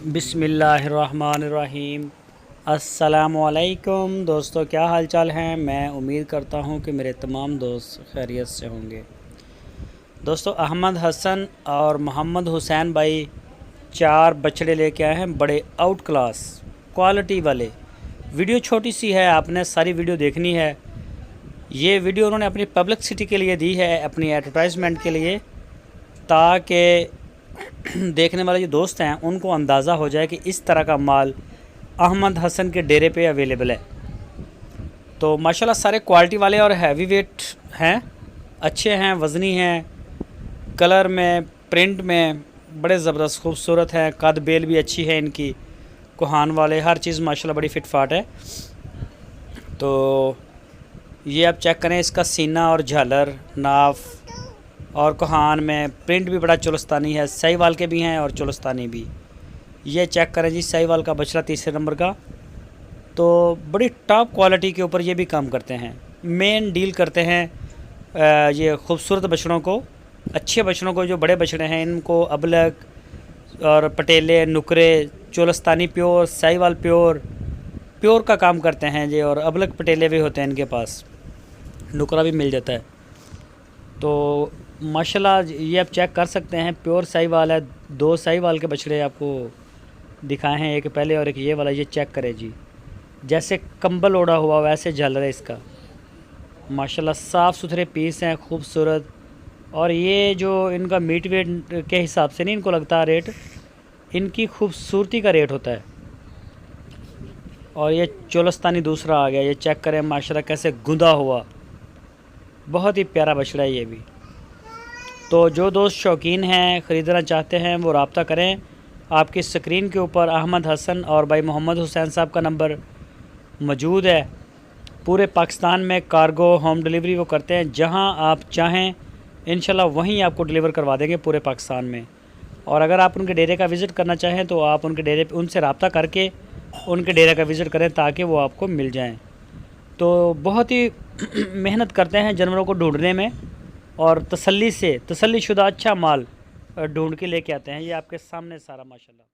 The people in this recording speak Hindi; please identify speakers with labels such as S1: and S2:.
S1: बिस्मिल्लाहिर्रहमानिर्रहीम। अस्सलामुअलैकुम दोस्तों, क्या हाल चाल हैं। मैं उम्मीद करता हूं कि मेरे तमाम दोस्त खैरियत से होंगे। दोस्तों, अहमद हसन और मोहम्मद हुसैन भाई 4 बछड़े लेके आए हैं, बड़े आउट क्लास क्वालिटी वाले। वीडियो छोटी सी है, आपने सारी वीडियो देखनी है। ये वीडियो उन्होंने अपनी पब्लिसिटी के लिए दी है, अपनी एडवर्टाइजमेंट के लिए, ताकि देखने वाले जो दोस्त हैं उनको अंदाज़ा हो जाए कि इस तरह का माल अहमद हसन के डेरे पे अवेलेबल है। तो माशाल्लाह सारे क्वालिटी वाले और हैवी वेट हैं, अच्छे हैं, वज़नी हैं, कलर में, प्रिंट में बड़े ज़बरदस्त खूबसूरत हैं। कद बेल भी अच्छी है इनकी, कोहान वाले, हर चीज़ माशाल्लाह बड़ी फिट फाट है। तो ये आप चेक करें, इसका सीना और झालर, नाफ और कोहान में प्रिंट भी बड़ा चुलस्तानी है। साहिवाल के भी हैं और चुलस्तानी भी। ये चेक करें जी, साहिवाल का बछड़ा 3 नंबर का। तो बड़ी टॉप क्वालिटी के ऊपर ये भी काम करते हैं, मेन डील करते हैं ये खूबसूरत बछड़ों को, अच्छे बछड़ों को। जो बड़े बछड़े हैं इनको अबलग और पटेले, नुकरे, चुलस्तानी प्योर, साहिवाल प्योर का काम करते हैं जी। और अबलग पटेले भी होते हैं इनके पास, नुकरा भी मिल जाता है। तो माशाल्लाह ये आप चेक कर सकते हैं, प्योर साहिवाल है। 2 साहिवाल के बछड़े आपको दिखाए हैं, एक पहले और एक ये वाला। ये चेक करें जी, जैसे कंबल ओढ़ा हुआ वैसे झालर है इसका। माशाल्लाह साफ़ सुथरे पीस हैं, खूबसूरत। और ये जो इनका मीट वेट के हिसाब से नहीं इनको लगता रेट, इनकी खूबसूरती का रेट होता है। और ये चोलस्तानी दूसरा आ गया, ये चेक करें माशाल्लाह कैसे गुंदा हुआ, बहुत ही प्यारा बछड़ा है ये भी। तो जो दोस्त शौकीन हैं, ख़रीदना चाहते हैं, वो रब्ता करें। आपकी स्क्रीन के ऊपर अहमद हसन और भाई मोहम्मद हुसैन साहब का नंबर मौजूद है। पूरे पाकिस्तान में कार्गो होम डिलीवरी वो करते हैं, जहां आप चाहें इंशाल्लाह वहीं आपको डिलीवर करवा देंगे पूरे पाकिस्तान में। और अगर आप उनके डेरे का विज़िट करना चाहें तो आप उनके डेरे पे उनसे रब्ता करके उनके डेरे का विज़िट करें, ताकि वो आपको मिल जाएँ। तो बहुत ही मेहनत करते हैं जानवरों को ढूंढने में, और तसल्लीशुदा अच्छा माल ढूंढ के लेके आते हैं। ये आपके सामने सारा माशाल्लाह।